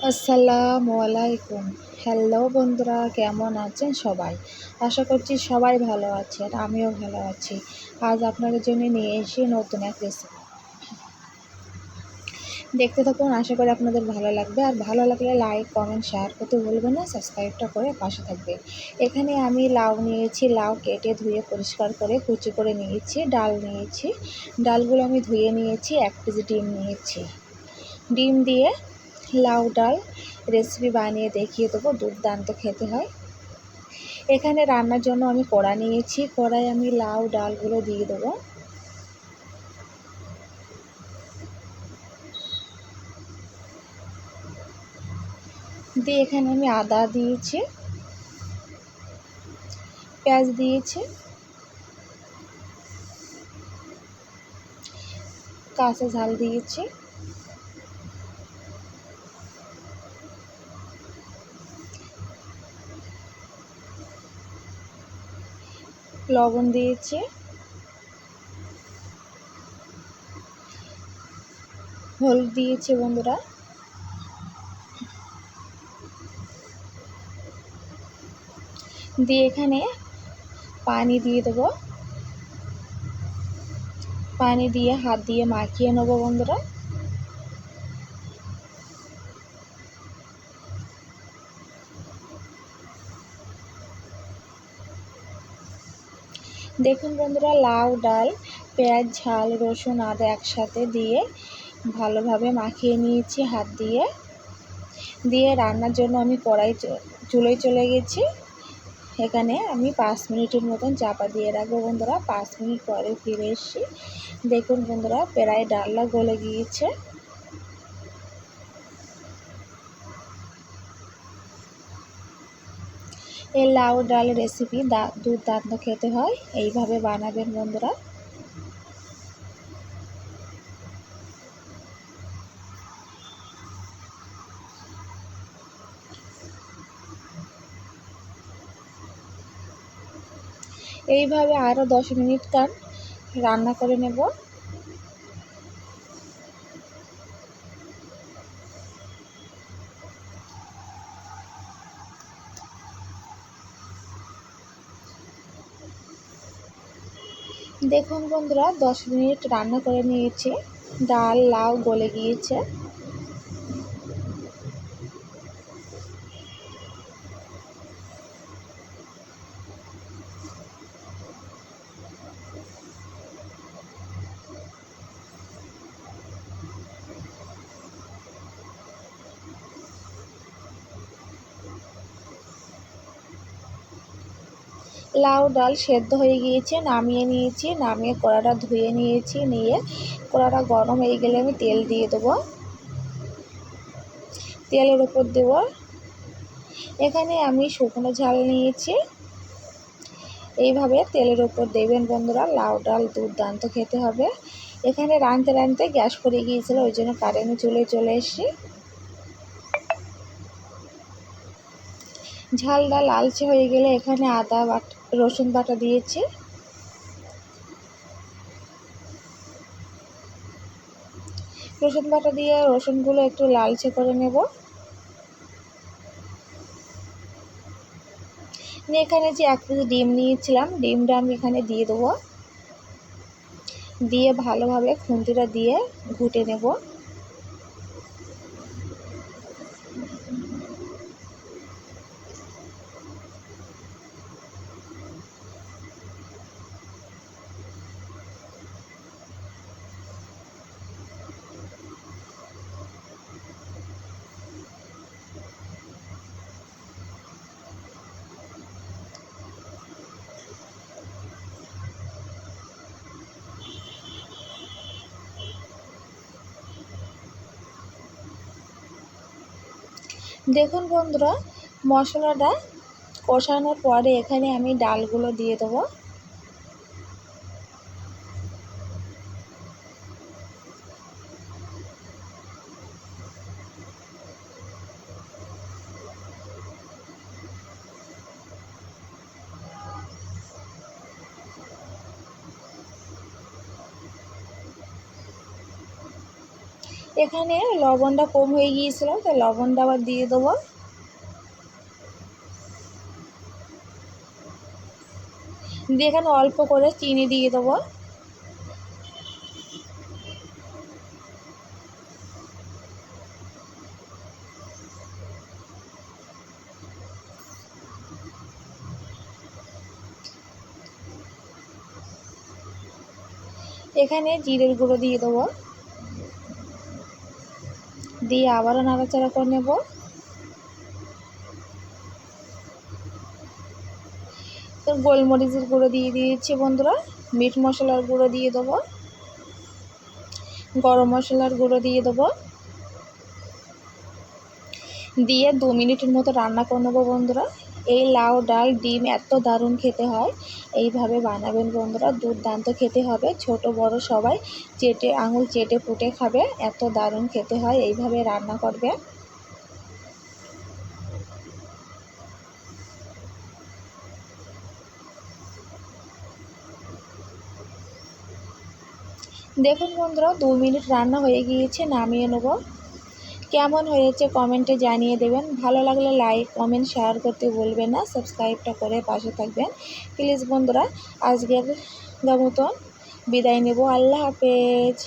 আসসালামু আলাইকুম। হ্যালো বন্ধুরা, কেমন আছেন সবাই? আশা করছি সবাই ভালো আছেন, আমিও ভালো আছি। আজ আপনাদের জন্য নিয়ে এসেছি নতুন এক রেসিপি। দেখতে থাকুন, আশা করি আপনাদের ভালো লাগবে। আর ভালো লাগলে লাইক, কমেন্ট, শেয়ার করতে ভুলবেন না, সাবস্ক্রাইবটা করে পাশে থাকবেন। এখানে আমি লাউ নিয়েছি, লাউ কেটে ধুয়ে পরিষ্কার করে কুচি করে নিয়েছি। ডাল নিয়েছি, ডালগুলো আমি ধুয়ে নিয়েছি। 1 কেজি ডিম নিয়েছি। ডিম দিয়ে লাউ ডাল রেসিপি বানিয়ে দেখিয়ে দেবো, দুর্দান্ত খেতে হয়। এখানে রান্নার জন্য আমি কড়া নিয়েছি, কড়াই আমি লাউ ডালগুলো দিয়ে দেবো। দিয়ে এখানে আমি আদা দিয়েছি, পেঁয়াজ দিয়েছি, কাঁচা ঝাল দিয়েছি, লবণ দিয়েছি, হলুদ দিয়েছি বন্ধুরা। দিয়ে এখানে পানি দিয়ে দেবো, পানি দিয়ে হাত দিয়ে মাখিয়ে নেবো বন্ধুরা। দেখুন বন্ধুরা, লাউ ডাল পেঁয়াজ ঝাল রসুন আদা একসাথে দিয়ে ভালোভাবে মাখিয়ে নিয়েছি হাত দিয়ে। দিয়ে রান্নার জন্য আমি কড়াই চুলোয় চলে গেছি। এখানে আমি 5 মিনিটের মতন চাপা দিয়ে রাখবো বন্ধুরা। 5 মিনিট পরে ফিরে এসেছি। দেখুন বন্ধুরা, প্রায় ডালটা গলে গিয়েছে। এই লাউ ডাল রেসিপি দুর্দান্ত খেতে হয়, এইভাবে বানাবেন বন্ধুরা। এইভাবে আরও 10 মিনিট রান্না করে নেব। দেখুন বন্ধুরা, 10 মিনিট রান্না করে নিয়েছি, ডাল লাউ গলে গিয়েছে। লাউ ডাল সেদ্ধ হয়ে গিয়েছে, নামিয়ে নিয়েছি। নামিয়ে কড়াটা ধুয়ে নিয়েছি। নিয়ে কড়াটা গরম হয়ে গেলে আমি তেল দিয়ে দেবো। তেলের উপর দেব এখানে আমি শুকনো ঝাল নিয়েছি। এইভাবে তেলের উপর দেবেন বন্ধুরা, লাউ ডাল দুর্দান্ত খেতে হবে। এখানে রাঁধতে রাঁধতে গ্যাস পড়ে গিয়েছিলো, ওই জন্য কারেন্ট চুলোয় চলে এসেছি। ঝালটা লালচে হয়ে গেলে এখানে আদা বাটা রসুন বাটা দিয়েছি। রসুন বাটা দিয়ে রসুনগুলো একটু লালচে করে নেব। নিয়ে এখানে যে 1 কেজি ডিম নিয়েছিলাম, ডিমটা আমি এখানে দিয়ে দেবো। দিয়ে ভালোভাবে খুন্তিটা দিয়ে ঘুটে নেব। দেখুন বন্ধুরা, মশলাটা কষানোর পরে এখানে আমি ডালগুলো দিয়ে দেবো। এখানে লবণটা কম হয়ে গিয়েছিল, তো লবণটা আবার দিয়ে দেবো। দিয়ে এখানে অল্প করে চিনি দিয়ে দেবো। এখানে জিরের গুঁড়ো দিয়ে দেবো, দিয়ে আবারও নাড়াচাড়া করে নেব। তো গোলমরিচের গুঁড়ো দিয়ে দিয়েছি বন্ধুরা, মিট মশলার গুঁড়ো দিয়ে দেবো, গরম মশলার গুঁড়ো দিয়ে দেবো, দিয়ে 2 মিনিটের মতো রান্না করে নেবো বন্ধুরা। এই লাউ ডাল ডিম এত দারুণ খেতে হয়, এইভাবে বানাবেন বন্ধুরা, দুর্দান্ত খেতে হবে। ছোট বড় সবাই চেটে আঙুল চেটে পুটে খাবে, এত দারুণ খেতে হয়, এইভাবে রান্না করবে। দেখুন বন্ধুরা 2 মিনিট রান্না হয়ে গিয়েছে, নামিয়ে নেব। কেমন হয়েছে কমেন্টে জানিয়ে দেবেন। ভালো লাগলে লাইক কমেন্ট শেয়ার করতে ভুলবেন না, সাবস্ক্রাইবটা করে পাশে থাকবেন প্লিজ বন্ধুরা। আজকের মতন বিদায় নেব, আল্লাহ হাফেজ।